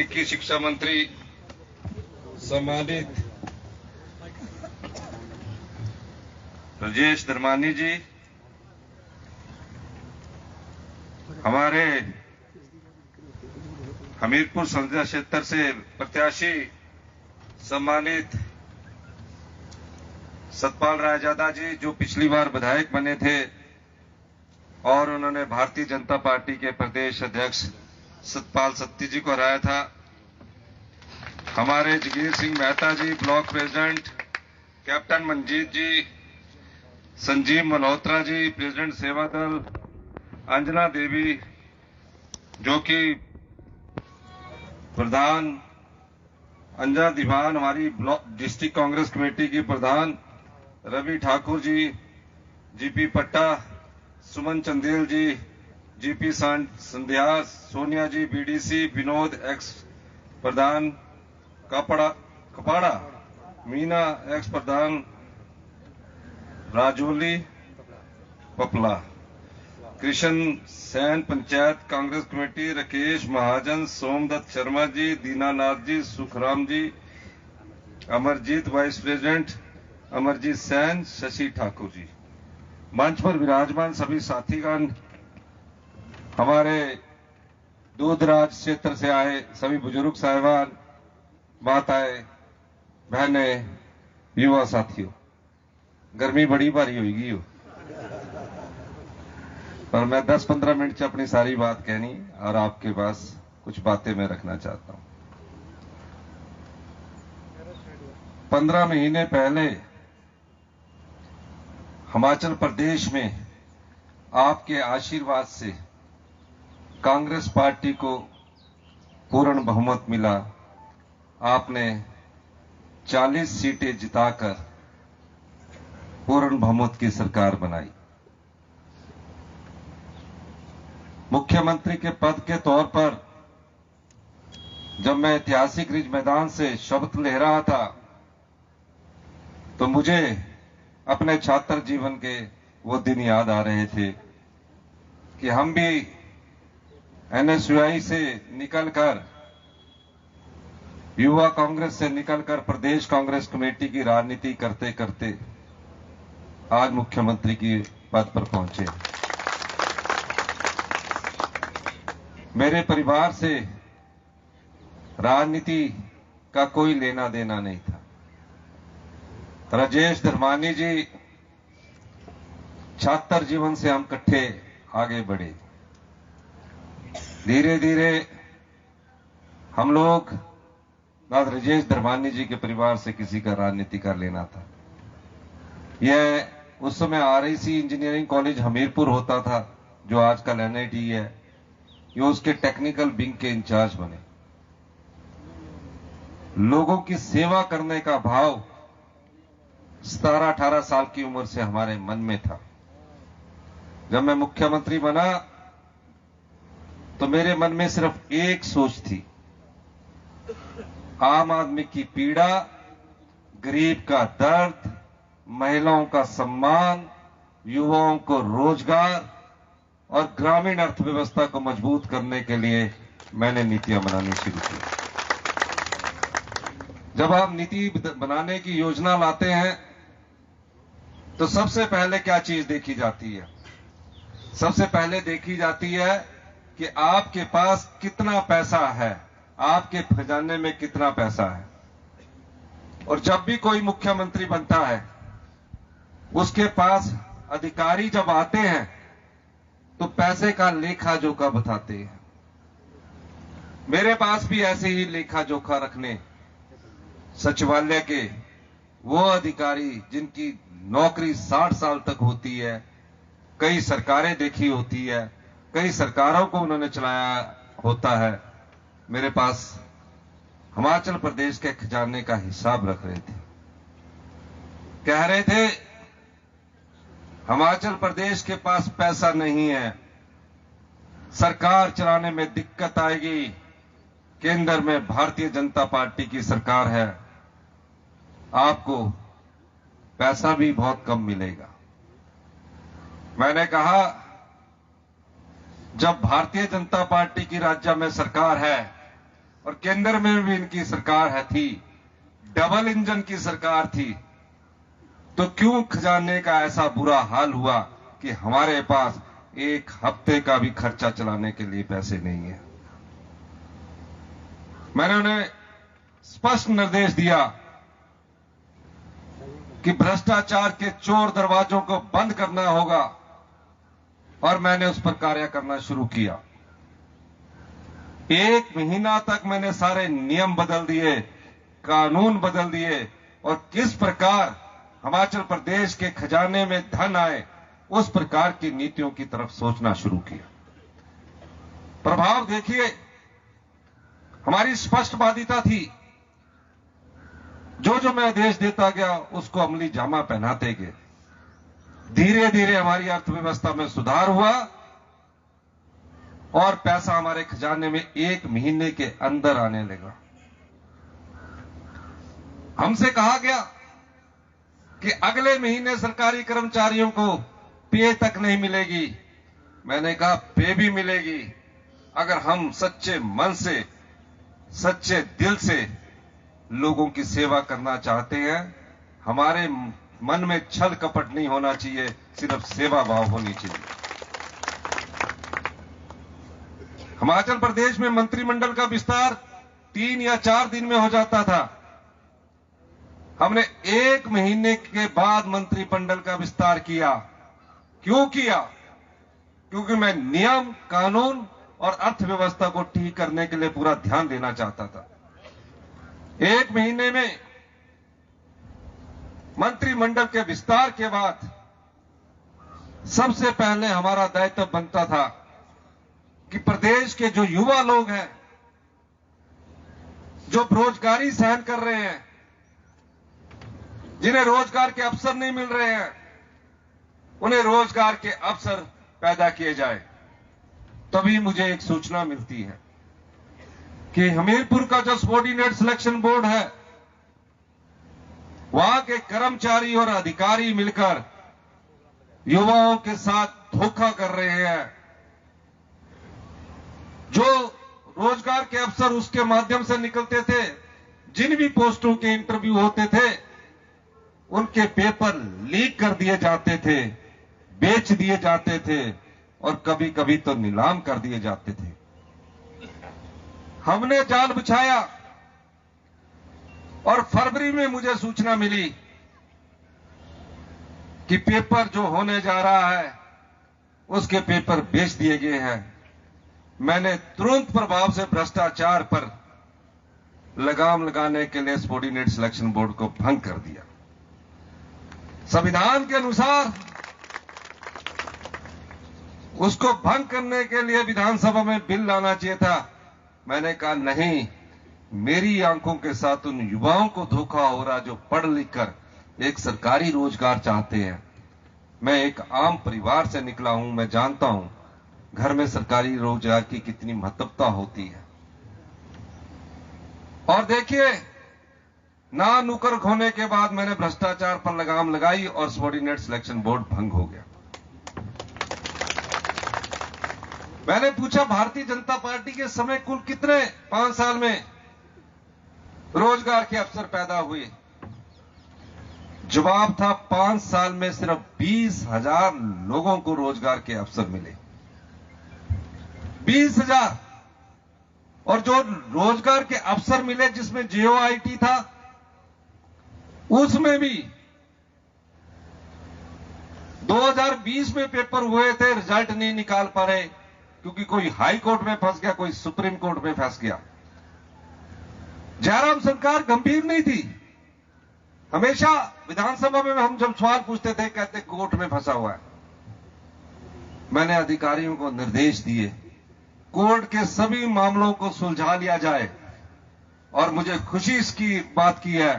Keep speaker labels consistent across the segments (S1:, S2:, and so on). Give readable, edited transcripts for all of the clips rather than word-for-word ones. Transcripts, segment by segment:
S1: तकनीकी शिक्षा मंत्री सम्मानित राजेश धर्मानी जी, हमारे हमीरपुर संसदीय क्षेत्र से प्रत्याशी सम्मानित सतपाल रायजादा जी, जो पिछली बार विधायक बने थे और उन्होंने भारतीय जनता पार्टी के प्रदेश अध्यक्ष सतपाल सत्ती जी को हराया था। हमारे जगीर सिंह मेहता जी, ब्लॉक प्रेसिडेंट, कैप्टन मंजीत जी, संजीव मल्होत्रा जी, प्रेसिडेंट सेवा दल, अंजना देवी जो कि प्रधान, अंजना दीवान हमारी ब्लॉक डिस्ट्रिक्ट कांग्रेस कमेटी की प्रधान, Ravi Thakur ji, GP Patta, Suman Chandel ji, GP Sandhya, Sonia ji BDC, Vinod ex प्रधान, कपाड़ा, मीना एक्स प्रधान, Rajoli Papla, Krishan Sain panchayat Congress committee, Rakesh Mahajan, Somdutt Sharma ji, Dinanath ji, Sukhram ji, Amarjeet vice president, Amarjeet Sain, Shashi Thakur ji, मंच पर विराजमान सभी साथीगण, हमारे दूर दराज क्षेत्र से आए सभी बुजुर्ग साहिबान, माताएं, बहनें, युवा साथियों, गर्मी बड़ी भारी होगी हो, पर मैं 10-15 मिनट से अपनी सारी बात कहनी और आपके पास कुछ बातें मैं रखना चाहता हूं। 15 महीने पहले हिमाचल प्रदेश में आपके आशीर्वाद से कांग्रेस पार्टी को पूर्ण बहुमत मिला। आपने 40 सीटें जिताकर पूर्ण बहुमत की सरकार बनाई। मुख्यमंत्री के पद के तौर पर जब मैं ऐतिहासिक रिज मैदान से शपथ ले रहा था तो मुझे अपने छात्र जीवन के वो दिन याद आ रहे थे कि हम भी एनएसयूआई से निकलकर, युवा कांग्रेस से निकलकर प्रदेश कांग्रेस कमेटी की राजनीति करते करते आज मुख्यमंत्री की पद पर पहुंचे। मेरे परिवार से राजनीति का कोई लेना देना नहीं था। राजेश धर्मानी जी, छात्र जीवन से हम इकट्ठे आगे बढ़े। धीरे धीरे हम लोग ना राजेश धर्मानी जी के परिवार से किसी का राजनीति का लेना था। यह उस समय आरआईसी इंजीनियरिंग कॉलेज हमीरपुर होता था, जो आजकल एनआईटी है। ये उसके टेक्निकल विंग के इंचार्ज बने। लोगों की सेवा करने का भाव 17-18 साल की उम्र से हमारे मन में था। जब मैं मुख्यमंत्री बना तो मेरे मन में सिर्फ एक सोच थी, आम आदमी की पीड़ा, गरीब का दर्द, महिलाओं का सम्मान, युवाओं को रोजगार और ग्रामीण अर्थव्यवस्था को मजबूत करने के लिए मैंने नीतियां बनानी शुरू की। जब आप नीति बनाने की योजना लाते हैं तो सबसे पहले क्या चीज देखी जाती है? सबसे पहले देखी जाती है कि आपके पास कितना पैसा है, आपके खजाने में कितना पैसा है। और जब भी कोई मुख्यमंत्री बनता है, उसके पास अधिकारी जब आते हैं तो पैसे का लेखा जोखा बताते हैं। मेरे पास भी ऐसे ही लेखा जोखा रखने सचिवालय के वो अधिकारी जिनकी नौकरी 60 साल तक होती है, कई सरकारें देखी होती है, कई सरकारों को उन्होंने चलाया होता है, मेरे पास हिमाचल प्रदेश के खजाने का हिसाब रख रहे थे। कह रहे थे हिमाचल प्रदेश के पास पैसा नहीं है, सरकार चलाने में दिक्कत आएगी, केंद्र में भारतीय जनता पार्टी की सरकार है, आपको पैसा भी बहुत कम मिलेगा। मैंने कहा, जब भारतीय जनता पार्टी की राज्य में सरकार है और केंद्र में भी इनकी सरकार है थी, डबल इंजन की सरकार थी, तो क्यों खजाने का ऐसा बुरा हाल हुआ कि हमारे पास एक हफ्ते का भी खर्चा चलाने के लिए पैसे नहीं है। मैंने उन्हें स्पष्ट निर्देश दिया कि भ्रष्टाचार के चोर दरवाजों को बंद करना होगा, और मैंने उस पर कार्य करना शुरू किया। 1 महीना तक मैंने सारे नियम बदल दिए, कानून बदल दिए, और किस प्रकार हिमाचल प्रदेश के खजाने में धन आए उस प्रकार की नीतियों की तरफ सोचना शुरू किया। प्रभाव देखिए, हमारी स्पष्टवादिता थी। जो मैं आदेश देता गया उसको अमली जामा पहनाते गए। धीरे धीरे हमारी अर्थव्यवस्था में सुधार हुआ और पैसा हमारे खजाने में 1 महीने के अंदर आने लगा। हमसे कहा गया कि अगले महीने सरकारी कर्मचारियों को पे तक नहीं मिलेगी। मैंने कहा पे भी मिलेगी, अगर हम सच्चे मन से, सच्चे दिल से लोगों की सेवा करना चाहते हैं। हमारे मन में छल कपट नहीं होना चाहिए, सिर्फ सेवा भाव होनी चाहिए। हिमाचल प्रदेश में मंत्रिमंडल का विस्तार 3 या 4 दिन में हो जाता था। हमने 1 महीने के बाद मंत्रिमंडल का विस्तार किया। क्यों किया? क्योंकि मैं नियम, कानून और अर्थव्यवस्था को ठीक करने के लिए पूरा ध्यान देना चाहता था। 1 महीने में मंत्रिमंडल के विस्तार के बाद सबसे पहले हमारा दायित्व बनता था कि प्रदेश के जो युवा लोग हैं, जो बेरोजगारी सहन कर रहे हैं, जिन्हें रोजगार के अवसर नहीं मिल रहे हैं, उन्हें रोजगार के अवसर पैदा किए जाए। तभी मुझे एक सूचना मिलती है कि हमीरपुर का जो सबॉर्डिनेट सिलेक्शन बोर्ड है, वहां के कर्मचारी और अधिकारी मिलकर युवाओं के साथ धोखा कर रहे हैं। जो रोजगार के अवसर उसके माध्यम से निकलते थे, जिन भी पोस्टों के इंटरव्यू होते थे, उनके पेपर लीक कर दिए जाते थे, बेच दिए जाते थे, और कभी कभी तो नीलाम कर दिए जाते थे। हमने जाल बिछाया और फरवरी में मुझे सूचना मिली कि पेपर जो होने जा रहा है उसके पेपर बेच दिए गए हैं। मैंने तुरंत प्रभाव से भ्रष्टाचार पर लगाम लगाने के लिए सबॉर्डिनेट सिलेक्शन बोर्ड को भंग कर दिया। संविधान के अनुसार उसको भंग करने के लिए विधानसभा में बिल लाना चाहिए था। मैंने कहा नहीं, मेरी आंखों के साथ उन युवाओं को धोखा हो रहा जो पढ़ लिख कर एक सरकारी रोजगार चाहते हैं। मैं एक आम परिवार से निकला हूं, मैं जानता हूं घर में सरकारी रोजगार की कितनी महत्वता होती है। और देखिए, ना नुकर होने के बाद मैंने भ्रष्टाचार पर लगाम लगाई और सबॉर्डिनेट सिलेक्शन बोर्ड भंग हो गया। मैंने पूछा भारतीय जनता पार्टी के समय कुल कितने 5 साल में रोजगार के अवसर पैदा हुए? जवाब था 5 साल में सिर्फ 20,000 लोगों को रोजगार के अवसर मिले। 20,000। और जो रोजगार के अवसर मिले जिसमें JOIT था, उसमें भी 2020 में पेपर हुए थे, रिजल्ट नहीं निकाल पा रहे क्योंकि कोई हाई कोर्ट में फंस गया, कोई सुप्रीम कोर्ट में फंस गया। जयराम सरकार गंभीर नहीं थी। हमेशा विधानसभा में हम जब सवाल पूछते थे, कहते कोर्ट में फंसा हुआ है। मैंने अधिकारियों को निर्देश दिए, कोर्ट के सभी मामलों को सुलझा लिया जाए। और मुझे खुशी इसकी बात की है,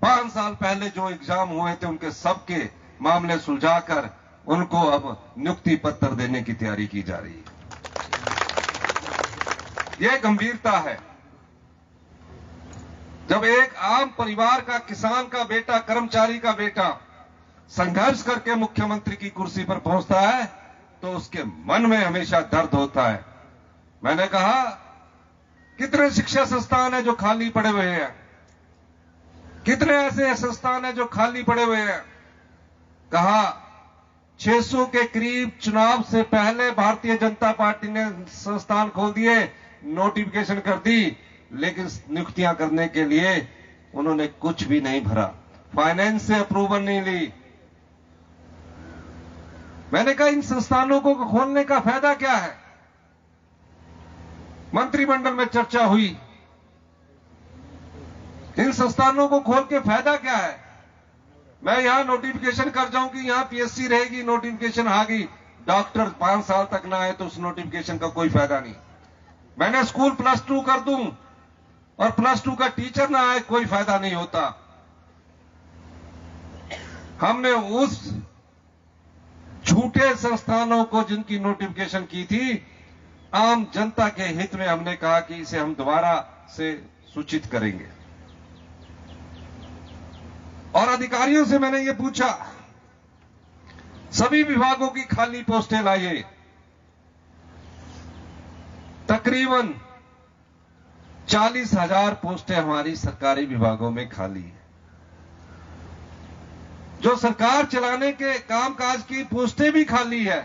S1: 5 साल पहले जो एग्जाम हुए थे उनके सबके मामले सुलझाकर उनको अब नियुक्ति पत्र देने की तैयारी की जा रही है। यह गंभीरता है। जब एक आम परिवार का, किसान का बेटा, कर्मचारी का बेटा संघर्ष करके मुख्यमंत्री की कुर्सी पर पहुंचता है तो उसके मन में हमेशा दर्द होता है। मैंने कहा कितने शिक्षा संस्थान है जो खाली पड़े हुए हैं, कितने ऐसे संस्थान है जो खाली पड़े हुए हैं। कहा 600 के करीब चुनाव से पहले भारतीय जनता पार्टी ने संस्थान खोल दिए, नोटिफिकेशन कर दी, लेकिन नियुक्तियां करने के लिए उन्होंने कुछ भी नहीं भरा, फाइनेंस से अप्रूवल नहीं ली। मैंने कहा इन संस्थानों को खोलने का फायदा क्या है। मंत्रिमंडल में चर्चा हुई, इन संस्थानों को खोल के फायदा क्या है। मैं यहां नोटिफिकेशन कर जाऊं कि यहां पीएससी रहेगी, नोटिफिकेशन आ गई, डॉक्टर 5 साल तक ना आए तो उस नोटिफिकेशन का कोई फायदा नहीं। मैंने स्कूल +2 कर दूं और +2 का टीचर ना आए, कोई फायदा नहीं होता। हमने उस झूठे संस्थानों को जिनकी नोटिफिकेशन की थी, आम जनता के हित में हमने कहा कि इसे हम दोबारा से सूचित करेंगे। और अधिकारियों से मैंने ये पूछा, सभी विभागों की खाली पोस्टें लाइए। तकरीबन 40,000 पोस्टें हमारी सरकारी विभागों में खाली है। जो सरकार चलाने के कामकाज की पोस्टें भी खाली है।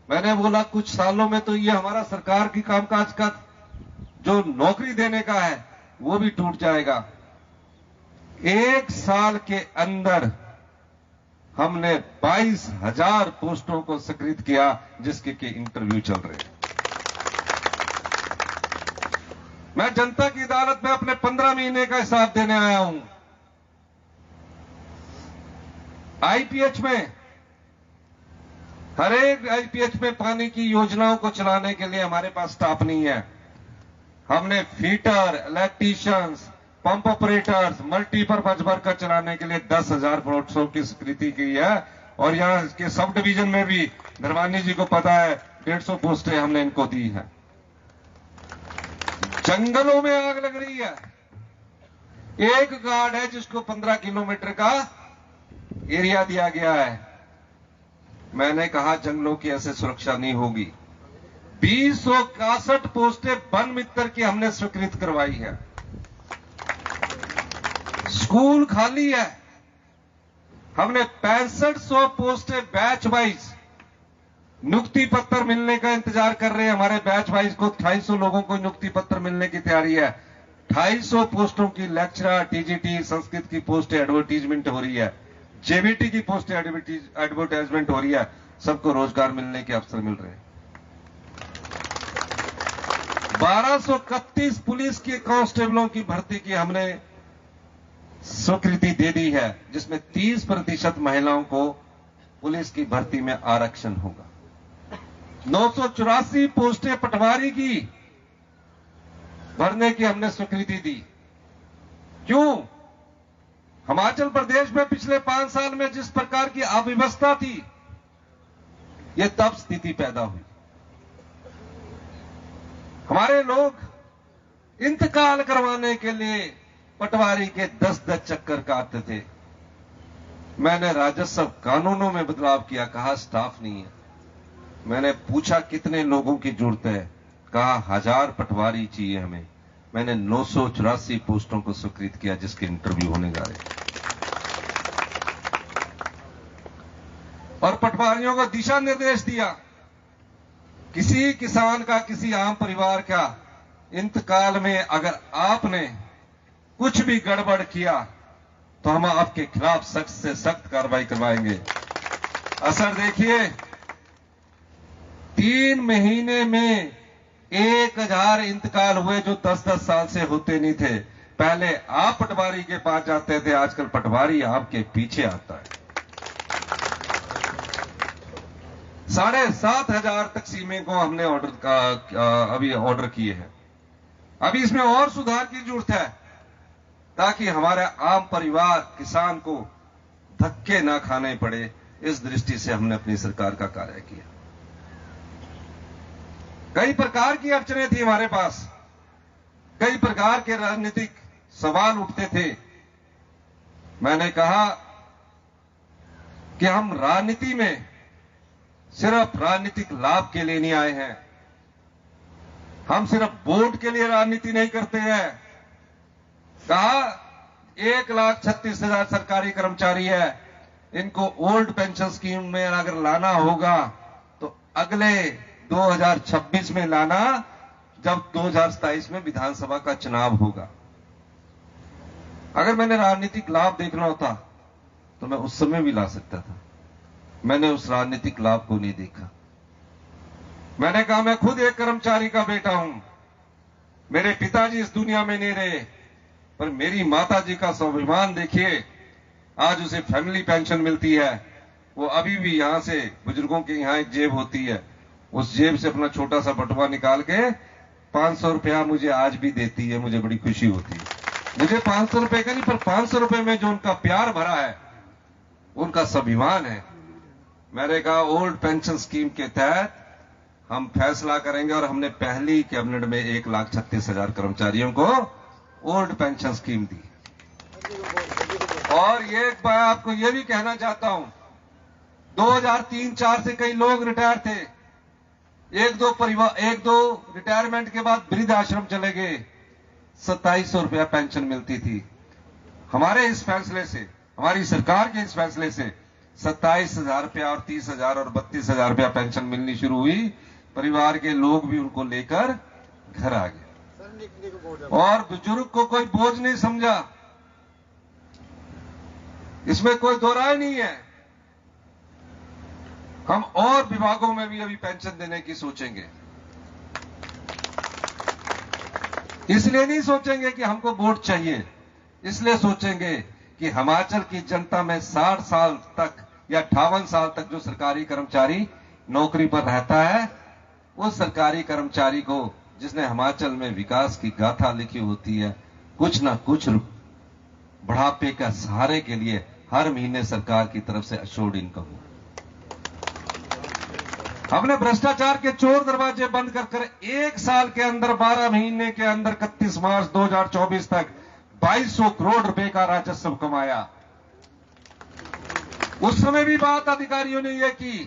S1: मैंने बोला कुछ सालों में तो ये हमारा सरकार की कामकाज का जो नौकरी देने का है वो भी टूट जाएगा। 1 साल के अंदर हमने 22,000 पोस्टों को स्वीकृत किया, जिसके के इंटरव्यू चल रहे हैं। मैं जनता की अदालत में अपने 15 महीने का हिसाब देने आया हूं। आईपीएच में, हर एक आईपीएच में पानी की योजनाओं को चलाने के लिए हमारे पास स्टाफ नहीं है। हमने fitter, electricians, pump operators, multipurpose worker चलाने के लिए 10,000 पोस्टों की स्वीकृति की है। और यहां के सब डिवीजन में भी धर्मानी जी को पता है 150 पोस्टें हमने इनको दी है। जंगलों में आग लग रही है। एक गार्ड है जिसको 15 किलोमीटर का एरिया दिया गया है। मैंने कहा जंगलों की ऐसे सुरक्षा नहीं होगी। 261 पोस्टें वन मित्र की हमने स्वीकृत करवाई है। स्कूल खाली है। हमने 6500 पोस्टें बैच वाइज नियुक्ति पत्र मिलने का इंतजार कर रहे हैं। हमारे बैच वाइज को 250 लोगों को नियुक्ति पत्र मिलने की तैयारी है। 250 पोस्टों की लेक्चरर, टीजीटी, संस्कृत की पोस्टें एडवर्टीजमेंट हो रही है, जेबीटी की पोस्टें एडवर्टाइजमेंट हो रही है। सबको रोजगार मिलने के अवसर मिल रहे हैं। 1231 पुलिस के कांस्टेबलों की भर्ती की हमने स्वीकृति दे दी है, जिसमें 30% महिलाओं को पुलिस की भर्ती में आरक्षण होगा। 984 पोस्टें पटवारी की भरने की हमने स्वीकृति दी। क्यों? हिमाचल प्रदेश में पिछले 5 साल में जिस प्रकार की अव्यवस्था थी, यह तब स्थिति पैदा हुई। हमारे लोग इंतकाल करवाने के लिए पटवारी के 10-10 चक्कर काटते थे। मैंने राजस्व कानूनों में बदलाव किया, कहा स्टाफ नहीं है। मैंने पूछा कितने लोगों की जरूरत है, कहा 1000 पटवारी चाहिए हमें। मैंने 984 पोस्टों को स्वीकृत किया, जिसके इंटरव्यू होने जा रहे। और पटवारियों को दिशा निर्देश दिया, किसी किसान का, किसी आम परिवार का इंतकाल में अगर आपने कुछ भी गड़बड़ किया तो हम आपके खिलाफ सख्त से सख्त कार्रवाई करवाएंगे। असर देखिए, 3 महीने में 1000 इंतकाल हुए, जो 10-10 साल से होते नहीं थे। पहले आप पटवारी के पास जाते थे, आजकल पटवारी आपके पीछे आता है। 7,500 तकसीमें को हमने अभी ऑर्डर किए हैं। अभी इसमें और सुधार की जरूरत है, ताकि हमारा आम परिवार, किसान को धक्के ना खाने पड़े। इस दृष्टि से हमने अपनी सरकार का कार्य किया। कई प्रकार की अड़चनें थी हमारे पास, कई प्रकार के राजनीतिक सवाल उठते थे। मैंने कहा कि हम राजनीति में सिर्फ राजनीतिक लाभ के लिए नहीं आए हैं। हम सिर्फ वोट के लिए राजनीति नहीं करते हैं। कहा 1,36,000 सरकारी कर्मचारी है, इनको ओल्ड पेंशन स्कीम में अगर लाना होगा तो अगले 2026 में लाना, जब 2027 में विधानसभा का चुनाव होगा। अगर मैंने राजनीतिक लाभ देखना होता तो मैं उस समय भी ला सकता था। मैंने उस राजनीतिक लाभ को नहीं देखा। मैंने कहा मैं खुद एक कर्मचारी का बेटा हूं। मेरे पिताजी इस दुनिया में नहीं रहे, पर मेरी माताजी का स्वाभिमान देखिए। आज उसे फैमिली पेंशन मिलती है। वो अभी भी यहां से, बुजुर्गों के यहां एक जेब होती है, उस जेब से अपना छोटा सा बटुआ निकाल के 500 रुपया मुझे आज भी देती है। मुझे बड़ी खुशी होती है। मुझे 500 रुपए का नहीं, पर 500 रुपए में जो उनका प्यार भरा है, उनका स्वाभिमान है। मैंने कहा ओल्ड पेंशन स्कीम के तहत हम फैसला करेंगे, और हमने पहली कैबिनेट में 1,36,000 कर्मचारियों को ओल्ड पेंशन स्कीम दी। और एक बात आपको यह भी कहना चाहता हूं, 2003-4 से कई लोग रिटायर थे। एक दो रिटायरमेंट के बाद वृद्ध आश्रम चले गए। 2700 रुपया पेंशन मिलती थी। हमारे इस फैसले से, हमारी सरकार के इस फैसले से 27,000 रुपया और 30,000 और 32,000 रुपया पेंशन मिलनी शुरू हुई। परिवार के लोग भी उनको लेकर घर आ गए, और बुजुर्ग को कोई बोझ नहीं समझा। इसमें कोई दो राय नहीं है। हम और विभागों में भी अभी पेंशन देने की सोचेंगे। इसलिए नहीं सोचेंगे कि हमको वोट चाहिए, इसलिए सोचेंगे कि हिमाचल की जनता में 60 साल तक या 58 साल तक जो सरकारी कर्मचारी नौकरी पर रहता है, उस सरकारी कर्मचारी को, जिसने हिमाचल में विकास की गाथा लिखी होती है, कुछ ना कुछ बुढ़ापे का सहारे के लिए हर महीने सरकार की तरफ से अश्योर्ड इनकम हो। हमने भ्रष्टाचार के चोर दरवाजे बंद कर एक साल के अंदर, 12 महीने के अंदर 31 मार्च 2024 तक 2200 करोड़ रुपए का राजस्व कमाया। उस समय भी बात अधिकारियों ने यह की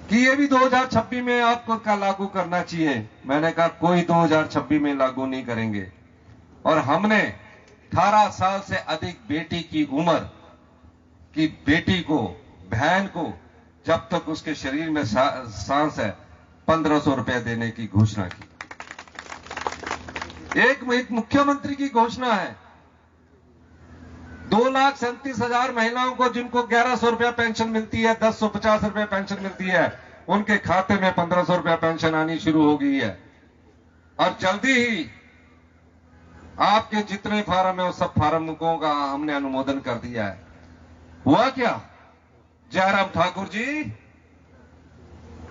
S1: कि ये भी 2026 में आपको का लागू करना चाहिए। मैंने कहा कोई 2026 में लागू नहीं करेंगे। और हमने 18 साल से अधिक बेटी की उम्र की बेटी को, बहन को, जब तक उसके शरीर में सांस है, 1500 रुपए देने की घोषणा की। एक मुख्यमंत्री की घोषणा है। 2,37,000 महिलाओं को, जिनको 1100 रुपया पेंशन मिलती है, 1050 रुपया पेंशन मिलती है, उनके खाते में 1500 रुपया पेंशन आनी शुरू हो गई है। और जल्दी ही आपके जितने फार्म है, वो सब फार्मों का हमने अनुमोदन कर दिया है। हुआ क्या जयराम ठाकुर जी,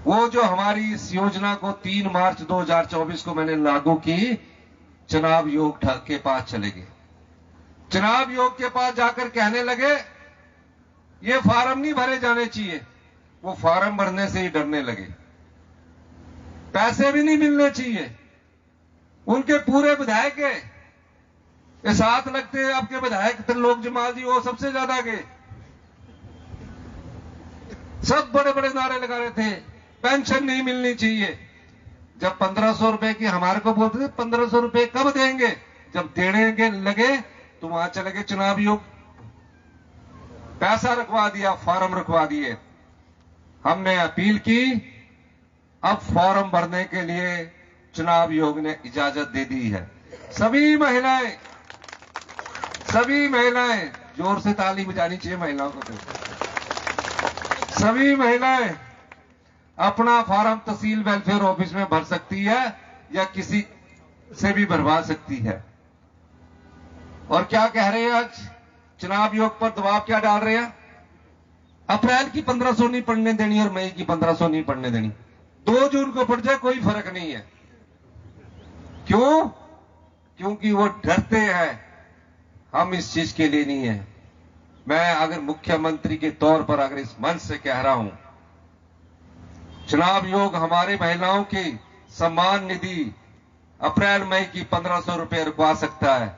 S1: वो जो हमारी इस योजना को 3 मार्च 2024 को मैंने लागू की, चुनाव योग के पास चले गए। चुनाव योग के पास जाकर कहने लगे ये फार्म नहीं भरे जाने चाहिए। वो फार्म भरने से ही डरने लगे। पैसे भी नहीं मिलने चाहिए। उनके पूरे विधायक के साथ लगते हैं, आपके विधायक त्रिलोक जमाल जी, वो सबसे ज्यादा गए। सब बड़े बड़े नारे लगा रहे थे, पेंशन नहीं मिलनी चाहिए। जब 1500 रुपए की हमारे को बोलते थे, 1500 रुपए कब देंगे? जब देने के लगे तो वहां चले गए चुनाव योग, पैसा रखवा दिया, फॉर्म रखवा दिए। हमने अपील की, अब फॉर्म भरने के लिए चुनाव योग ने इजाजत दे दी है। सभी महिलाएं, जोर से ताली बजानी चाहिए महिलाओं को। सभी महिलाएं अपना फॉर्म तहसील वेलफेयर ऑफिस में भर सकती है या किसी से भी भरवा सकती है। और क्या कह रहे हैं आज चुनाव योग पर दबाव क्या डाल रहे हैं? अप्रैल की 1500 नहीं पढ़ने देनी और मई की 1500 नहीं पढ़ने देनी। 2 जून को पढ़ जाए कोई फर्क नहीं है। क्यों? क्योंकि वो डरते हैं। हम इस चीज के लिए नहीं है। मैं अगर मुख्यमंत्री के तौर पर अगर इस मंच से कह रहा हूं, चुनाव योग हमारे महिलाओं की सम्मान निधि अप्रैल मई की 1500 रुपए रुकवा सकता है,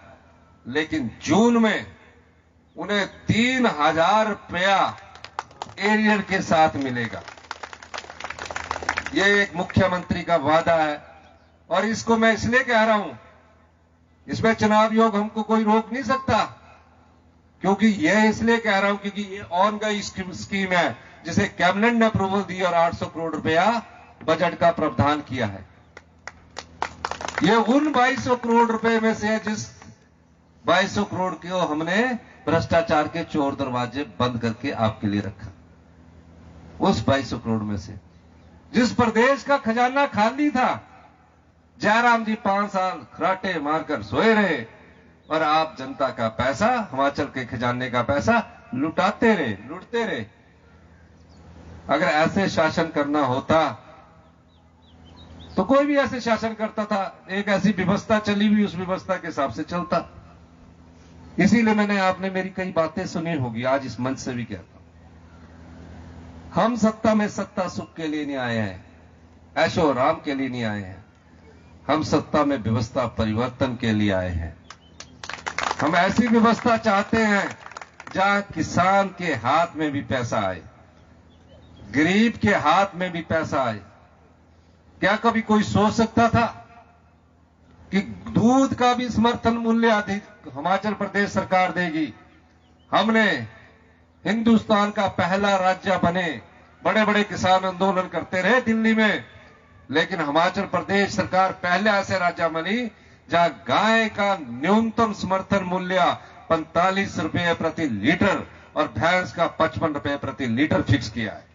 S1: लेकिन जून में उन्हें 3000 रुपया एरियर के साथ मिलेगा। यह एक मुख्यमंत्री का वादा है। और इसको मैं इसलिए कह रहा हूं, इसमें चुनाव योग हमको कोई रोक नहीं सकता, क्योंकि यह इसलिए कह रहा हूं क्योंकि ये ऑन गोइंग स्कीम है जिसे कैबिनेट ने अप्रूवल दी और 800 करोड़ रुपया बजट का प्रावधान किया है। ये उन 2200 करोड़ रुपए में से है जिस 2200 करोड़ को हमने भ्रष्टाचार के चोर दरवाजे बंद करके आपके लिए रखा। उस 2200 करोड़ में से जिस प्रदेश का खजाना खाली था, जयराम जी 5 साल खराटे मारकर सोए रहे और आप जनता का पैसा, हिमाचल के खजाने का पैसा लुटाते रहे, लूटते रहे। अगर ऐसे शासन करना होता तो कोई भी ऐसे शासन करता था, एक ऐसी व्यवस्था चली हुई, उस व्यवस्था के हिसाब से चलता। इसीलिए मैंने, आपने मेरी कई बातें सुनी होगी, आज इस मंच से भी कहता हूं, हम सत्ता में सत्ता सुख के लिए नहीं आए हैं, ऐशो आराम के लिए नहीं आए हैं। हम सत्ता में व्यवस्था परिवर्तन के लिए आए हैं। हम ऐसी व्यवस्था चाहते हैं जहां किसान के हाथ में भी पैसा आए, गरीब के हाथ में भी पैसा आए। क्या कभी कोई सोच सकता था कि दूध का भी समर्थन मूल्य अधिक हिमाचल प्रदेश सरकार देगी? हमने हिंदुस्तान का पहला राज्य बने, बड़े बड़े किसान आंदोलन करते रहे दिल्ली में, लेकिन हिमाचल प्रदेश सरकार पहले ऐसे राज्य बनी जहां गाय का न्यूनतम समर्थन मूल्य 45 रुपए प्रति लीटर और भैंस का 55 रुपए प्रति लीटर फिक्स किया है।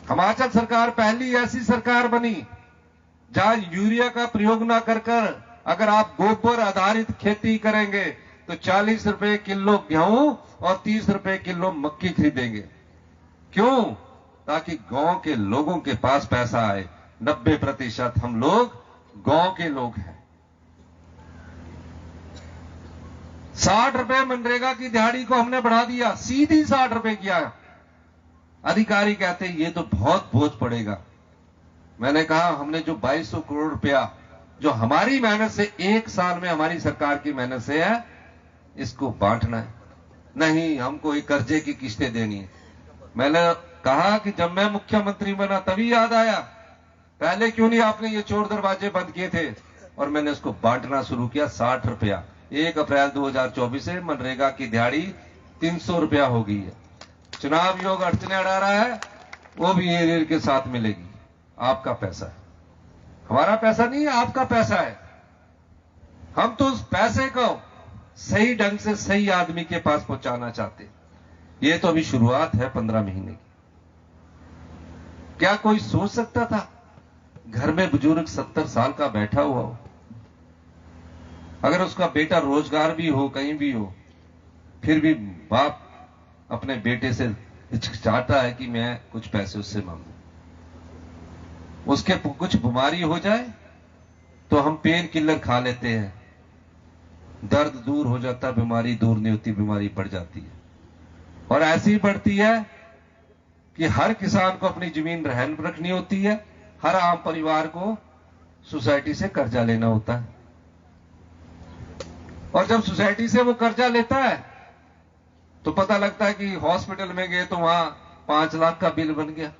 S1: हिमाचल सरकार पहली ऐसी सरकार बनी जहां यूरिया का प्रयोग ना कर अगर आप गोबर आधारित खेती करेंगे तो 40 रुपए किलो गेहूं और 30 रुपए किलो मक्की खरीदेंगे। क्यों? ताकि गांव के लोगों के पास पैसा आए। 90% हम लोग गांव के लोग हैं। 60 रुपए मनरेगा की दिहाड़ी को हमने बढ़ा दिया, सीधी 60 रुपए किया। अधिकारी कहते हैं ये तो बहुत बोझ पड़ेगा। मैंने कहा हमने जो 2200 करोड़ रुपया जो हमारी मेहनत से, एक साल में हमारी सरकार की मेहनत से है, इसको बांटना है। नहीं, हमको एक कर्जे की किस्तें देनी है। मैंने कहा कि जब मैं मुख्यमंत्री बना तभी याद आया, पहले क्यों नहीं आपने ये चोर दरवाजे बंद किए थे? और मैंने उसको बांटना शुरू किया। 60 रुपया 1 अप्रैल 2024 से मनरेगा की दिहाड़ी 300 रुपया हो गई है। चुनाव योग अड़चने अड़ा रहा है, वो भी एरियर के साथ मिलेगी। आपका पैसा है, हमारा पैसा नहीं है, आपका पैसा है। हम तो उस पैसे को सही ढंग से सही आदमी के पास पहुंचाना चाहते हैं। ये तो अभी शुरुआत है 15 महीने की। क्या कोई सोच सकता था घर में बुजुर्ग 70 साल का बैठा हुआ हो, अगर उसका बेटा रोजगार भी हो, कहीं भी हो, फिर भी बाप अपने बेटे से हिचकिचाता है कि मैं कुछ पैसे उससे मांगू। उसके कुछ बीमारी हो जाए तो हम पेन किलर खा लेते हैं, दर्द दूर हो जाता, बीमारी दूर नहीं होती, बीमारी बढ़ जाती है। और ऐसी ही बढ़ती है कि हर किसान को अपनी जमीन रहन रखनी होती है, हर आम परिवार को सोसाइटी से कर्जा लेना होता है। और जब सोसाइटी से वो कर्जा लेता है तो पता लगता है कि हॉस्पिटल में गए तो वहां 5 लाख का बिल बन गया,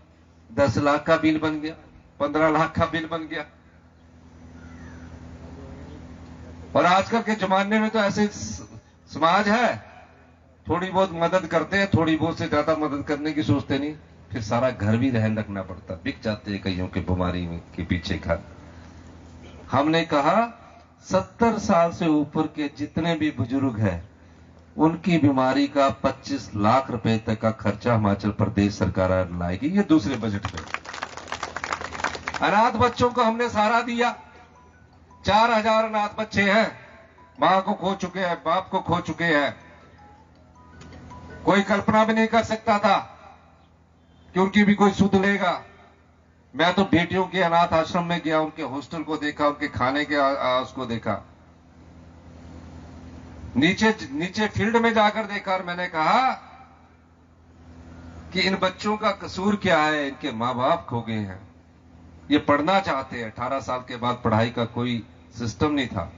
S1: 10 लाख का बिल बन गया, 15 लाख का बिल बन गया। और आजकल के जमाने में तो ऐसे समाज है, थोड़ी बहुत मदद करते हैं, थोड़ी बहुत से ज्यादा मदद करने की सोचते नहीं, फिर सारा घर भी रहन रखना पड़ता, बिक जाते हैं कईयों के बीमारी के पीछे घर। हमने कहा 70 साल से ऊपर के जितने भी बुजुर्ग हैं उनकी बीमारी का 25 लाख रुपए तक का खर्चा हिमाचल प्रदेश सरकार लाएगी, ये दूसरे बजट में। अनाथ बच्चों को हमने सहारा दिया। 4000 अनाथ बच्चे हैं, मां को खो चुके हैं, बाप को खो चुके हैं। कोई कल्पना भी नहीं कर सकता था कि उनकी भी कोई सुध लेगा। मैं तो बेटियों के अनाथ आश्रम में गया, उनके हॉस्टल को देखा, उनके खाने के उसको देखा, नीचे फील्ड में जाकर देखा, और मैंने कहा कि इन बच्चों का कसूर क्या है? इनके मां बाप खो गए हैं, ये पढ़ना चाहते हैं। 18 साल के बाद पढ़ाई का कोई सिस्टम नहीं था।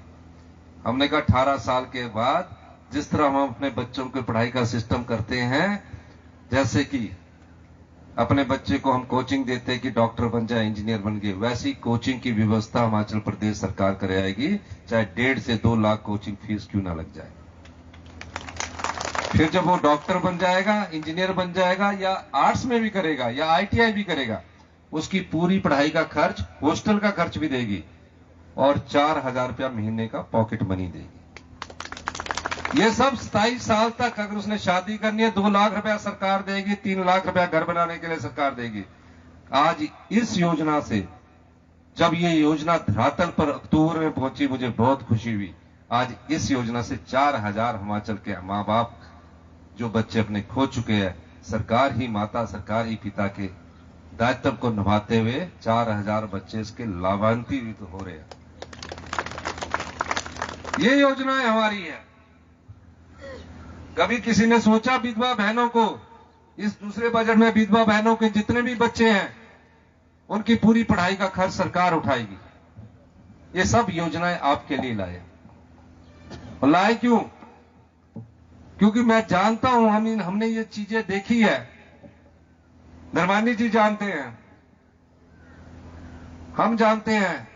S1: हमने कहा 18 साल के बाद जिस तरह हम अपने बच्चों की पढ़ाई का सिस्टम करते हैं, जैसे कि अपने बच्चे को हम कोचिंग देते कि डॉक्टर बन जाए, इंजीनियर बन गए, वैसी कोचिंग की व्यवस्था हिमाचल प्रदेश सरकार कराएगी, चाहे 1.5 से 2 लाख कोचिंग फीस क्यों ना लग जाए। फिर जब वो डॉक्टर बन जाएगा, इंजीनियर बन जाएगा, या आर्ट्स में भी करेगा या ITI भी करेगा, उसकी पूरी पढ़ाई का खर्च, हॉस्टल का खर्च भी देगी और 4,000 रुपया महीने का पॉकेट मनी देगी। ये सब 27 साल तक। अगर उसने शादी करनी है 2 लाख रुपया सरकार देगी, 3 लाख रुपया घर बनाने के लिए सरकार देगी। आज इस योजना से, जब ये योजना धरातल पर अक्टूबर में पहुंची, मुझे बहुत खुशी हुई। आज इस योजना से 4,000 हिमाचल के माँ बाप जो बच्चे अपने खो चुके हैं, सरकार ही माता, सरकार ही पिता के दायित्व को निभाते हुए 4,000 बच्चे इसके लाभान्वित हो रहे हैं। ये योजनाएं हमारी है। कभी किसी ने सोचा विधवा बहनों को, इस दूसरे बजट में विधवा बहनों के जितने भी बच्चे हैं उनकी पूरी पढ़ाई का खर्च सरकार उठाएगी। ये सब योजनाएं आपके लिए लाए। और लाए क्यों? क्योंकि मैं जानता हूं, हमने ये चीजें देखी है। धर्मानी जी जानते हैं, हम जानते हैं,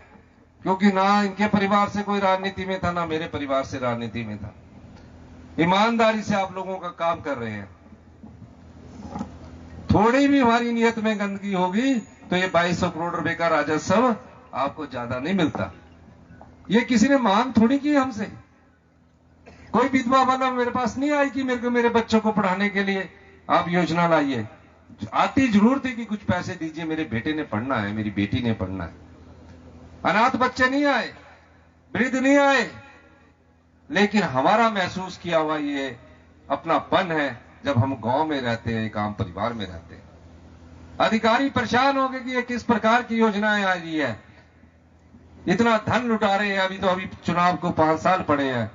S1: क्योंकि ना इनके परिवार से कोई राजनीति में था, ना मेरे परिवार से राजनीति में था। ईमानदारी से आप लोगों का काम कर रहे हैं। थोड़ी भी हमारी नियत में गंदगी होगी तो ये 2200 करोड़ रुपए का राजस्व आपको ज्यादा नहीं मिलता। ये किसी ने मांग थोड़ी की हमसे। कोई विधवा वाला मेरे पास नहीं आई कि मेरे बच्चों को पढ़ाने के लिए आप योजना लाइए। आती जरूर थी कि कुछ पैसे दीजिए, मेरे बेटे ने पढ़ना है, मेरी बेटी ने पढ़ना है। अनाथ बच्चे नहीं आए, वृद्ध नहीं आए, लेकिन हमारा महसूस किया हुआ ये अपनापन है जब हम गांव में रहते हैं, एक आम परिवार में रहते हैं। अधिकारी परेशान हो गए कि ये किस प्रकार की योजनाएं आ रही है, इतना धन लुटा रहे हैं। अभी चुनाव को 5 साल पड़े हैं।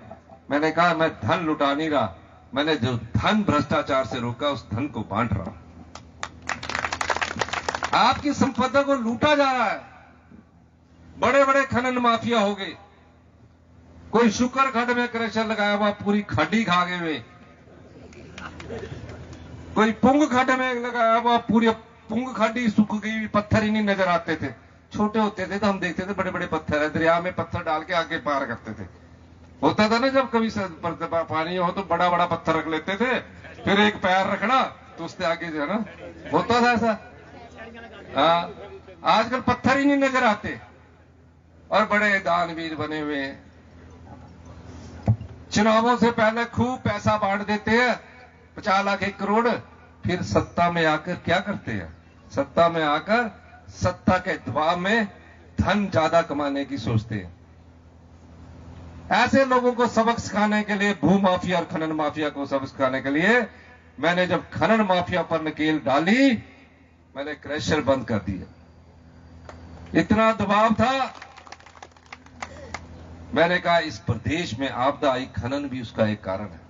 S1: मैंने कहा मैं धन लुटा नहीं रहा, मैंने जो धन भ्रष्टाचार से रोका उस धन को बांट रहा हूं। आपकी संपदा को लूटा जा रहा है। बड़े बड़े खनन माफिया हो गए। कोई शुक्र खड्ड में क्रशर लगाया हुआ पूरी खड्डी खा गए हुए, कोई पुंग खड्ड में लगाया हुआ पूरी पुंग खड्डी सूख गई, पत्थर ही नहीं नजर आते थे। छोटे होते थे तो हम देखते थे बड़े बड़े पत्थर है, दरिया में पत्थर डाल के आगे पार करते थे। होता था ना, जब कभी पानी हो तो बड़ा बड़ा पत्थर रख लेते थे, फिर एक पैर रखना तो उससे आगे जो है ना, होता था ऐसा। आजकल पत्थर ही नहीं नजर आते और बड़े दानवीर बने हुए हैं। चुनावों से पहले खूब पैसा बांट देते हैं, 50 लाख 1 करोड़, फिर सत्ता में आकर क्या करते हैं? सत्ता में आकर सत्ता के दबाव में धन ज्यादा कमाने की सोचते हैं। ऐसे लोगों को सबक सिखाने के लिए, भू माफिया और खनन माफिया को सबक सिखाने के लिए, मैंने जब खनन माफिया पर नकेल डाली, मैंने क्रशर बंद कर दिया। इतना दबाव था, मैंने कहा इस प्रदेश में आपदा आई, खनन भी उसका एक कारण है।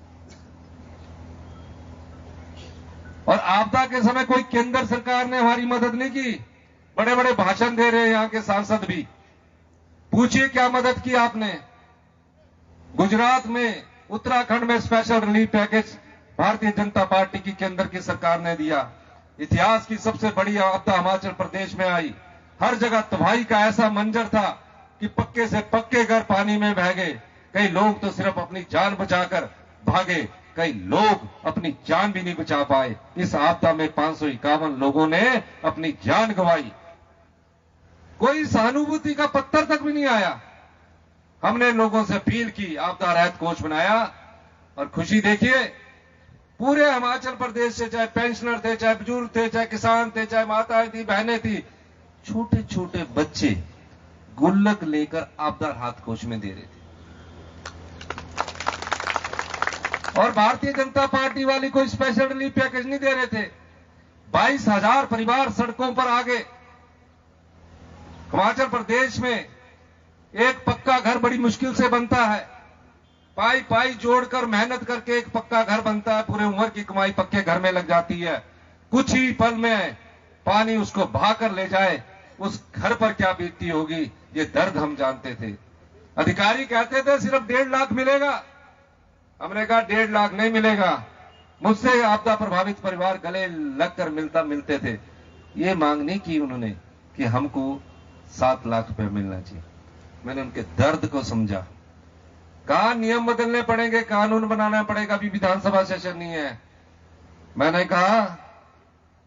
S1: और आपदा के समय कोई केंद्र सरकार ने हमारी मदद नहीं की। बड़े बड़े भाषण दे रहे हैं यहां के सांसद भी। पूछिए क्या मदद की आपने? गुजरात में, उत्तराखंड में special relief package Bharatiya Janata party की केंद्र की सरकार ने दिया। इतिहास की सबसे बड़ी आपदा हिमाचल प्रदेश में आई। हर जगह तबाही का ऐसा मंजर था कि पक्के से पक्के घर पानी में बह गए। कई लोग तो सिर्फ अपनी जान बचाकर भागे, कई लोग अपनी जान भी नहीं बचा पाए। इस आपदा में 551 लोगों ने अपनी जान गंवाई। कोई सहानुभूति का पत्थर तक भी नहीं आया। हमने लोगों से अपील की, आपदा राहत कोष बनाया, और खुशी देखिए, पूरे हिमाचल प्रदेश से, चाहे पेंशनर थे, चाहे बुजुर्ग थे, चाहे किसान थे, चाहे माताएं थी, बहनें थी, छोटे छोटे बच्चे गुल्लक लेकर आपदा राहत कोष में दे रहे थे। और भारतीय जनता पार्टी वाली कोई स्पेशल रिलीफ पैकेज नहीं दे रहे थे। 22,000 परिवार सड़कों पर आ गए। हिमाचल प्रदेश में एक पक्का घर बड़ी मुश्किल से बनता है। पाई पाई जोड़कर मेहनत करके एक पक्का घर बनता है, पूरे उम्र की कमाई पक्के घर में लग जाती है। कुछ ही पल में पानी उसको बहा कर ले जाए, उस घर पर क्या बीतती होगी, ये दर्द हम जानते थे। अधिकारी कहते थे सिर्फ 1.5 लाख मिलेगा। हमने कहा 1.5 लाख नहीं मिलेगा, मुझसे आपदा प्रभावित परिवार गले लगकर मिलते थे। ये मांग नहीं की उन्होंने कि हमको 7 लाख रुपए मिलना चाहिए। मैंने उनके दर्द को समझा। कहा नियम बदलने पड़ेंगे, कानून बनाना पड़ेगा, अभी विधानसभा सेशन नहीं है। मैंने कहा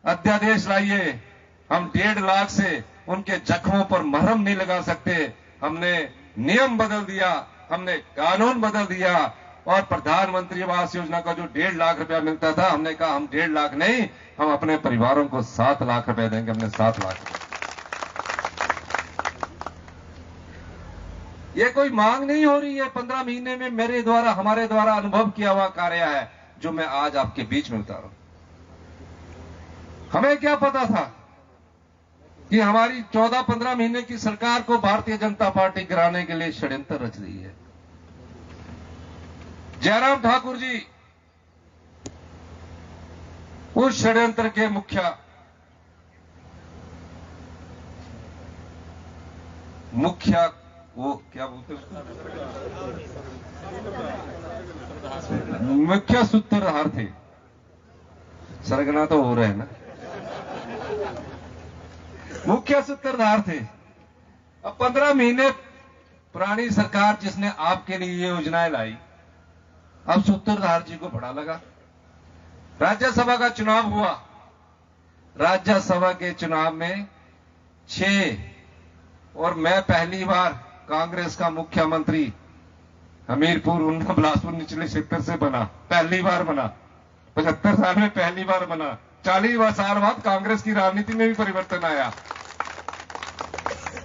S1: अध्यादेश लाइए, हम 1.5 लाख से उनके जख्मों पर मरहम नहीं लगा सकते। हमने नियम बदल दिया, हमने कानून बदल दिया, और प्रधानमंत्री आवास योजना का जो 1.5 लाख रुपया मिलता था, हमने कहा हम 1.5 लाख नहीं, हम अपने परिवारों को 7 लाख रुपए देंगे। हमने 7 लाख रुपए। ये कोई मांग नहीं हो रही है, 15 महीने में मेरे द्वारा, हमारे द्वारा अनुभव किया हुआ कार्य है जो मैं आज आपके बीच में उतारूं। हमें क्या पता था कि हमारी 14-15 महीने की सरकार को भारतीय जनता पार्टी गिराने के लिए षड्यंत्र रच रही है। जयराम ठाकुर जी उस षड्यंत्र के मुखिया वो क्या बोलते मुख्य सूत्रधार थे। सरगना तो हो रहे हैं ना, मुख्य सूत्रधार थे। अब 15 महीने पुरानी सरकार जिसने आपके लिए ये योजनाएं लाई, अब सूत्रधार जी को बड़ा लगा। राज्यसभा का चुनाव हुआ, राज्यसभा के चुनाव में 6 और मैं पहली बार कांग्रेस का मुख्यमंत्री हमीरपुर उन्ना बिलासपुर निचले क्षेत्र से बना, पहली बार बना। 75 साल में पहली बार बना। 40 साल बाद कांग्रेस की राजनीति में भी परिवर्तन आया।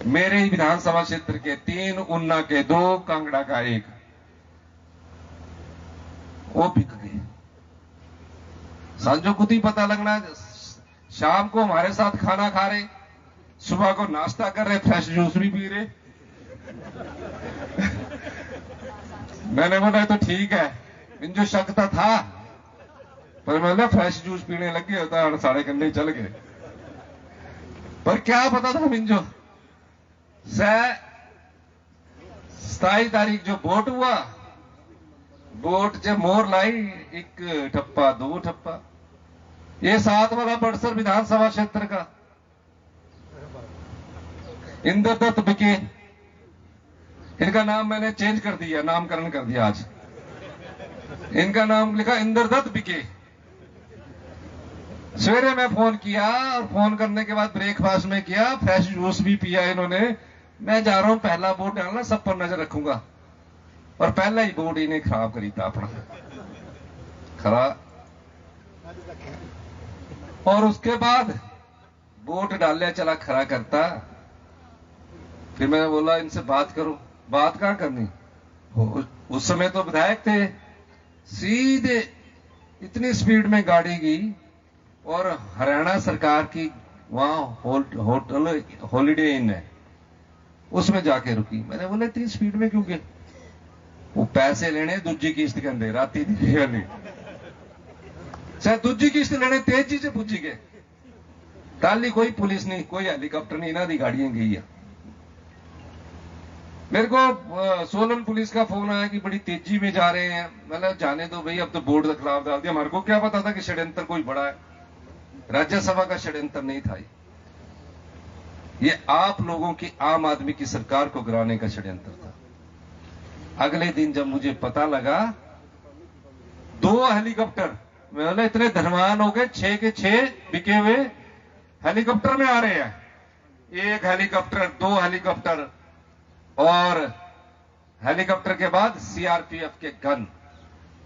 S1: मेरे ही विधानसभा क्षेत्र के 3, उन्ना के 2, कांगड़ा का 1, वो बिक गए। सांझों को ही पता लगना, शाम को हमारे साथ खाना खा रहे, सुबह को नाश्ता कर रहे, फ्रेश जूस भी पी रहे। मैंने बोला तो ठीक है, मुझे शक तो था, पर मैंने फ्रेश जूस पीने लग गए होता, साढ़े घंटे चल गए। पर क्या पता था मुझे 27 तारीख जो वोट हुआ, वोट जब मोर लाई 1 ठप्पा 2 ठप्पा। ये 7 वाला बड़सर विधानसभा क्षेत्र का इंद्रदत्त बिके, इनका नाम मैंने चेंज कर दिया, नामकरण कर दिया आज। इनका नाम लिखा इंद्रदत्त बिके। सवेरे मैं फोन किया, और फोन करने के बाद ब्रेकफास्ट में किया, फ्रेश जूस भी पिया इन्होंने। मैं जा रहा हूं पहला वोट डालना, सब पर नजर रखूंगा, और पहला ही वोट इन्हें खराब करी था अपना खरा। और उसके बाद वोट डालने चला खरा करता। फिर मैंने बोला इनसे बात करो। बात कहां करनी, उस समय तो विधायक थे। सीधे इतनी स्पीड में गाड़ी गई, और हरियाणा सरकार की वहां होटल हॉलीडे इन है, उसमें जाके रुकी। मैंने बोला इतनी स्पीड में क्यों गए? वो पैसे लेने दूजी किस्त के अंदर राती नहीं, शायद दूजी किस्त लेने तेजी से पूछी गए। ताली कोई पुलिस नहीं, कोई हेलीकॉप्टर नहीं, इन्हों की गाड़ियां गई है। मेरे को सोलन पुलिस का फोन आया कि बड़ी तेजी में जा रहे हैं। मैंने जाने दो भाई, अब तो बोर्ड के खिलाफ डाल दिया। हमारे को क्या पता था कि षड्यंत्र कोई बड़ा है, राज्यसभा का षड्यंत्र नहीं था। ये आप लोगों की, आम आदमी की सरकार को गिराने का षड्यंत्र था। अगले दिन जब मुझे पता लगा, 2 हेलीकॉप्टर, मैं बोला इतने धनवान हो गए, 6 के 6 बिके हुए हेलीकॉप्टर में आ रहे हैं। 1 हेलीकॉप्टर, 2 हेलीकॉप्टर, और हेलीकॉप्टर के बाद सीआरपीएफ के गन,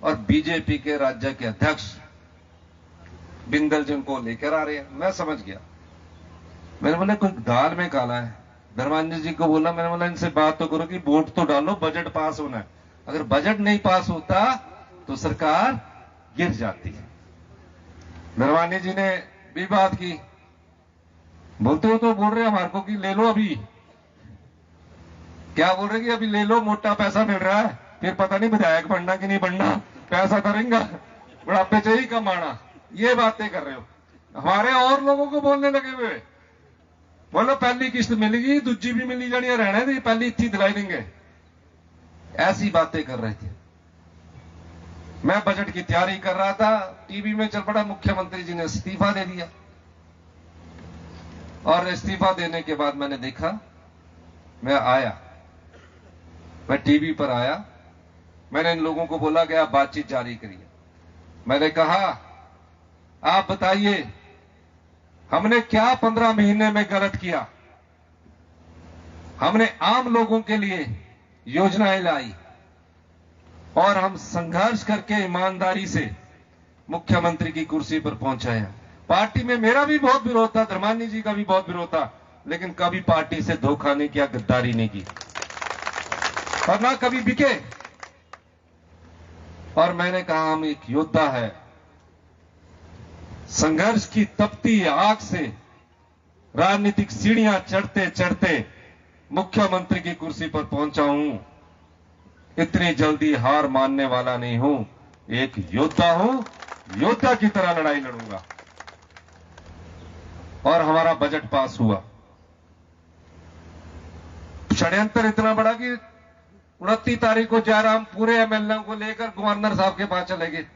S1: और बीजेपी के राज्य के अध्यक्ष बिंदल जी को लेकर आ रहे हैं। मैं समझ गया। मैंने बोला कोई दाल में काला है। धर्मांजन जी को बोला, मैंने बोला इनसे बात तो करो कि वोट तो डालो, बजट पास होना है। अगर बजट नहीं पास होता तो सरकार गिर जाती है। धर्मांजन जी ने भी बात की। बोलते हो तो बोल रहे हमारे को कि ले लो अभी। क्या बोल रहे कि अभी ले लो, मोटा पैसा मिल रहा है, फिर पता नहीं विधायक बनना कि नहीं बनना, पैसा करेंगे, बुढ़ापे से ही कमाना। ये बातें कर रहे हो। हमारे और लोगों को बोलने लगे हुए, बोलो पहली किस्त मिलेगी, दूजी भी मिली जानी, रहने दी, पहली इतनी दिलाई देंगे। ऐसी बातें कर रहे थे। मैं बजट की तैयारी कर रहा था, टीवी में चल पड़ा मुख्यमंत्री जी ने इस्तीफा दे दिया। और इस्तीफा देने के बाद मैंने देखा, मैं टीवी पर आया, मैंने इन लोगों को बोला कि आप बातचीत जारी करिए। मैंने कहा, आप बताइए हमने क्या 15 महीने में गलत किया। हमने आम लोगों के लिए योजनाएं लाई और हम संघर्ष करके ईमानदारी से मुख्यमंत्री की कुर्सी पर पहुंचे हैं। पार्टी में मेरा भी बहुत विरोध था, धर्मानी जी का भी बहुत विरोध था, लेकिन कभी पार्टी से धोखा नहीं किया, गद्दारी नहीं की और ना कभी बिके। और मैंने कहा, हम एक योद्धा है, संघर्ष की तपती आग से राजनीतिक सीढ़ियां चढ़ते चढ़ते मुख्यमंत्री की कुर्सी पर पहुंचा हूं। इतनी जल्दी हार मानने वाला नहीं हूं, एक योद्धा हूं, योद्धा की तरह लड़ाई लड़ूंगा। और हमारा बजट पास हुआ। षड्यंत्र इतना बड़ा कि 29 तारीख को जयराम पूरे एमएलए को लेकर गवर्नर साहब के पास चले गए।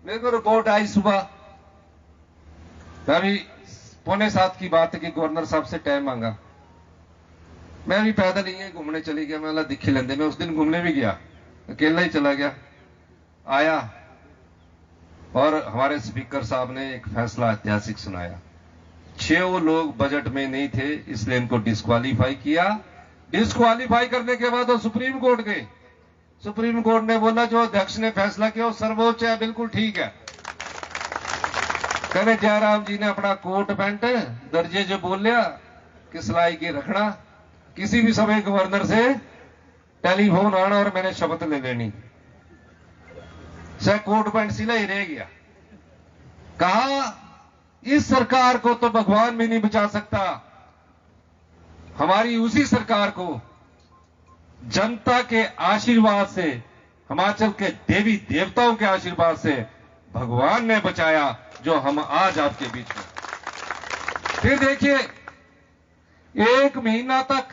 S1: मेरे को रिपोर्ट आई सुबह, अभी 6:45 की बात है कि गवर्नर साहब से टाइम मांगा। मैं भी पैदल ही घूमने चली गया। मैं दिखी लेंदे, मैं उस दिन घूमने भी गया, अकेला ही चला गया। आया और हमारे स्पीकर साहब ने एक फैसला ऐतिहासिक सुनाया। 6 लोग बजट में नहीं थे, इसलिए इनको डिस्क्वालीफाई किया। डिस्क्वालीफाई करने के बाद वो सुप्रीम कोर्ट गए। सुप्रीम कोर्ट ने बोला जो अध्यक्ष ने फैसला किया वो सर्वोच्च है, बिल्कुल ठीक है। कहने जयराम जी ने अपना कोट पैंट दर्जे जो बोल लिया कि सिलाई की रखना, किसी भी समय गवर्नर से टेलीफोन आना और मैंने शपथ ले लेनी। सह कोट पैंट सिला ही रह गया। कहा, इस सरकार को तो भगवान भी नहीं बचा सकता, हमारी उसी सरकार को जनता के आशीर्वाद से, हिमाचल के देवी देवताओं के आशीर्वाद से भगवान ने बचाया, जो हम आज आपके बीच में। फिर देखिए, 1 महीना तक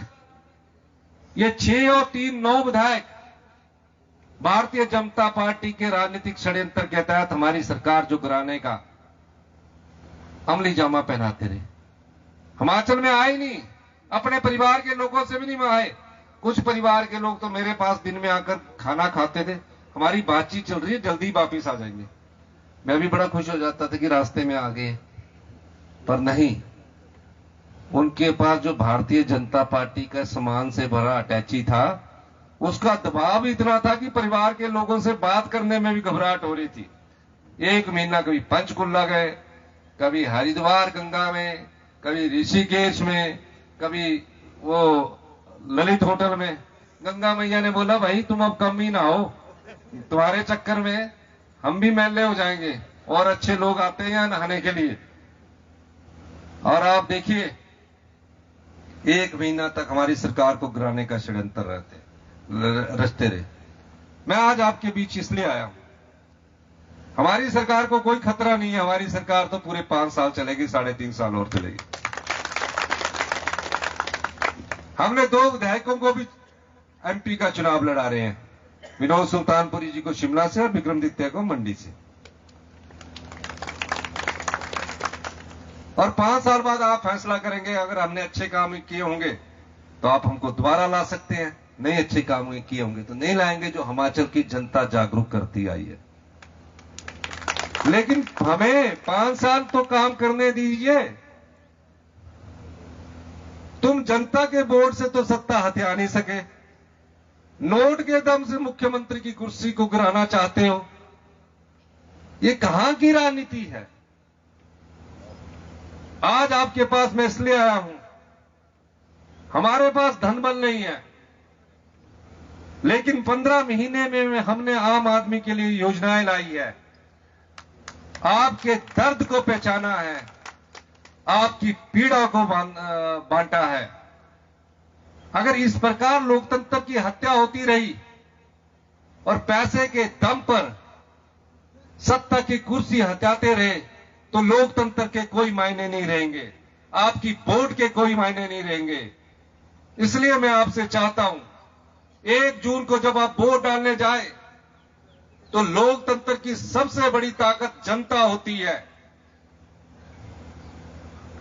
S1: ये 6 और 3 9 विधायक भारतीय जनता पार्टी के राजनीतिक षड्यंत्र के तहत हमारी सरकार जो गिराने का अमली जामा पहनाते रहे। हिमाचल में आए नहीं, अपने परिवार के लोगों से भी नहीं आए। कुछ परिवार के लोग तो मेरे पास दिन में आकर खाना खाते थे, हमारी बातचीत चल रही है, जल्दी वापिस आ जाएंगे। मैं भी बड़ा खुश हो जाता था कि रास्ते में आ गए, पर नहीं, उनके पास जो भारतीय जनता पार्टी का सामान से भरा अटैची था, उसका दबाव इतना था कि परिवार के लोगों से बात करने में भी घबराहट हो रही थी। 1 महीना कभी पंचकुला गए, कभी हरिद्वार गंगा में, कभी ऋषिकेश में, कभी वो ललित होटल में। गंगा मैया ने बोला, भाई तुम अब कम ही ना हो, तुम्हारे चक्कर में हम भी मैले हो जाएंगे और अच्छे लोग आते हैं यहाँ नहाने के लिए। और आप देखिए, 1 महीना तक हमारी सरकार को गिराने का षड्यंत्र रचते रहे। मैं आज आपके बीच इसलिए आया हूं, हमारी सरकार को कोई खतरा नहीं है। हमारी सरकार तो पूरे 5 साल चलेगी, 3.5 साल और चलेगी। हमने 2 विधायकों को भी एमपी का चुनाव लड़ा रहे हैं, विनोद सुल्तानपुरी जी को शिमला से और विक्रमादित्य को मंडी से। और 5 साल बाद आप फैसला करेंगे, अगर हमने अच्छे काम किए होंगे तो आप हमको दोबारा ला सकते हैं, नहीं अच्छे काम किए होंगे तो नहीं लाएंगे, जो हिमाचल की जनता जागरूक करती आई है। लेकिन हमें 5 साल तो काम करने दीजिए। तुम जनता के वोट से तो सत्ता हथिया नहीं सके, नोट के दम से मुख्यमंत्री की कुर्सी को गिराना चाहते हो। ये कहां की राजनीति है? आज आपके पास मैं इसलिए आया हूं, हमारे पास धन बल नहीं है, लेकिन 15 महीने में हमने आम आदमी के लिए योजनाएं लाई है, आपके दर्द को पहचाना है, आपकी पीड़ा को बांटा है। अगर इस प्रकार लोकतंत्र की हत्या होती रही और पैसे के दम पर सत्ता की कुर्सी हत्याते रहे तो लोकतंत्र के कोई मायने नहीं रहेंगे, आपकी वोट के कोई मायने नहीं रहेंगे। इसलिए मैं आपसे चाहता हूं, 1 जून को जब आप वोट डालने जाए तो लोकतंत्र की सबसे बड़ी ताकत जनता होती है,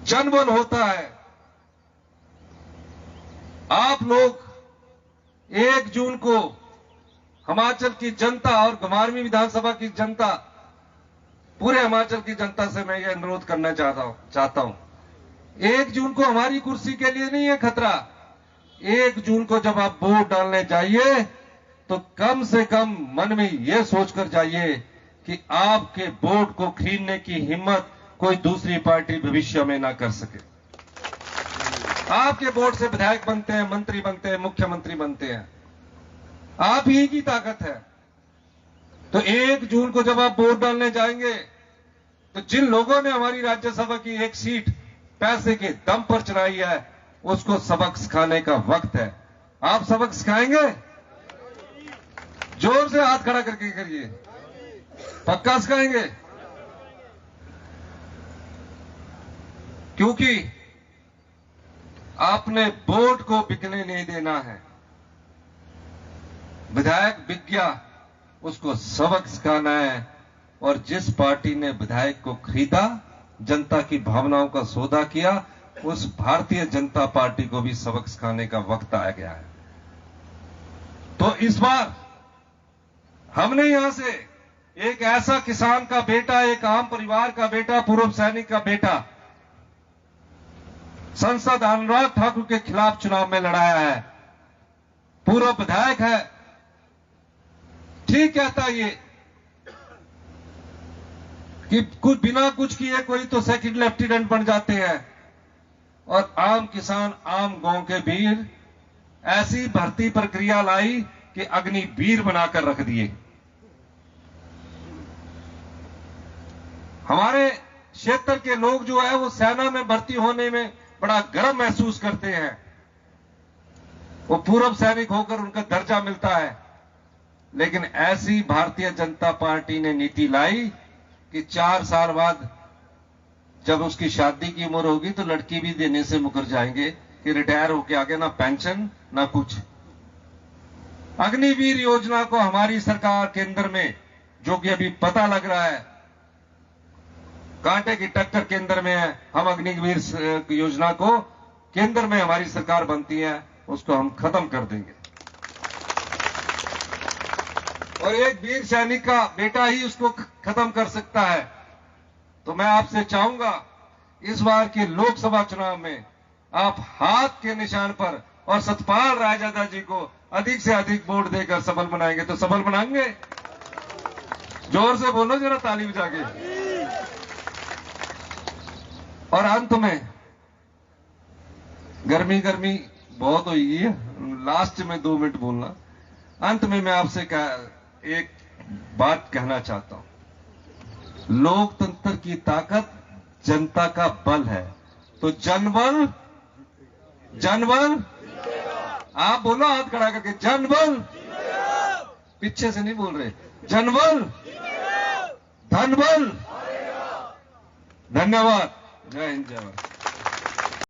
S1: जनबल होता है। आप लोग 1 जून को हिमाचल की जनता और 12वीं विधानसभा की जनता, पूरे हिमाचल की जनता से मैं यह अनुरोध करना चाहता हूं 1 जून को हमारी कुर्सी के लिए नहीं है खतरा। 1 जून को जब आप वोट डालने जाइए तो कम से कम मन में यह सोचकर जाइए कि आपके वोट को खरीदने की हिम्मत कोई दूसरी पार्टी भविष्य में ना कर सके। आपके वोट से विधायक बनते हैं, मंत्री बनते हैं, मुख्यमंत्री बनते हैं, आप ही की ताकत है। तो 1 जून को जब आप वोट डालने जाएंगे तो जिन लोगों ने हमारी राज्यसभा की 1 सीट पैसे के दम पर चुराई है, उसको सबक सिखाने का वक्त है। आप सबक सिखाएंगे? जोर से हाथ खड़ा करके करिए। पक्का सिखाएंगे? क्योंकि आपने वोट को बिकने नहीं देना है। विधायक बिक गया, उसको सबक सिखाना है। और जिस पार्टी ने विधायक को खरीदा, जनता की भावनाओं का सौदा किया, उस भारतीय जनता पार्टी को भी सबक सिखाने का वक्त आ गया है। तो इस बार हमने यहां से एक ऐसा किसान का बेटा, एक आम परिवार का बेटा, पूर्व सैनिक का बेटा सांसद अनुराग ठाकुर के खिलाफ चुनाव में लड़ाया है। पूर्व विधायक है। ठीक कहता ये कि कुछ बिना कुछ किए कोई तो सेकंड लेफ्टिनेंट बन जाते हैं, और आम किसान, आम गांव के वीर ऐसी भर्ती प्रक्रिया लाई कि अग्निवीर बनाकर रख दिए। हमारे क्षेत्र के लोग जो है वो सेना में भर्ती होने में बड़ा गर्व महसूस करते हैं। वो पूर्व सैनिक होकर उनका दर्जा मिलता है। लेकिन ऐसी भारतीय जनता पार्टी ने नीति लाई कि 4 साल बाद जब उसकी शादी की उम्र होगी तो लड़की भी देने से मुकर जाएंगे कि रिटायर होके आगे ना पेंशन ना कुछ। अग्निवीर योजना को हमारी सरकार केंद्र में, जो कि अभी पता लग रहा है कांटे की टक्कर केंद्र में है, हम अग्निवीर योजना को केंद्र में हमारी सरकार बनती है, उसको हम खत्म कर देंगे। और एक वीर सैनिक का बेटा ही उसको खत्म कर सकता है। तो मैं आपसे चाहूंगा इस बार के लोकसभा चुनाव में आप हाथ के निशान पर और सतपाल रायजादा जी को अधिक से अधिक वोट देकर सबल बनाएंगे। तो सबल बनाएंगे? जोर से बोलो जरा, ताली बजा के। और अंत में, गर्मी बहुत हुई है, लास्ट में 2 मिनट बोलना। अंत में मैं आपसे एक बात कहना चाहता हूं। लोकतंत्र की ताकत जनता का बल है। तो जनबल, आप बोलो हाथ खड़ा करके, जनबल। पीछे से नहीं बोल रहे। जनबल, धनबल। धन्यवाद। जय हिंद, जय भारत।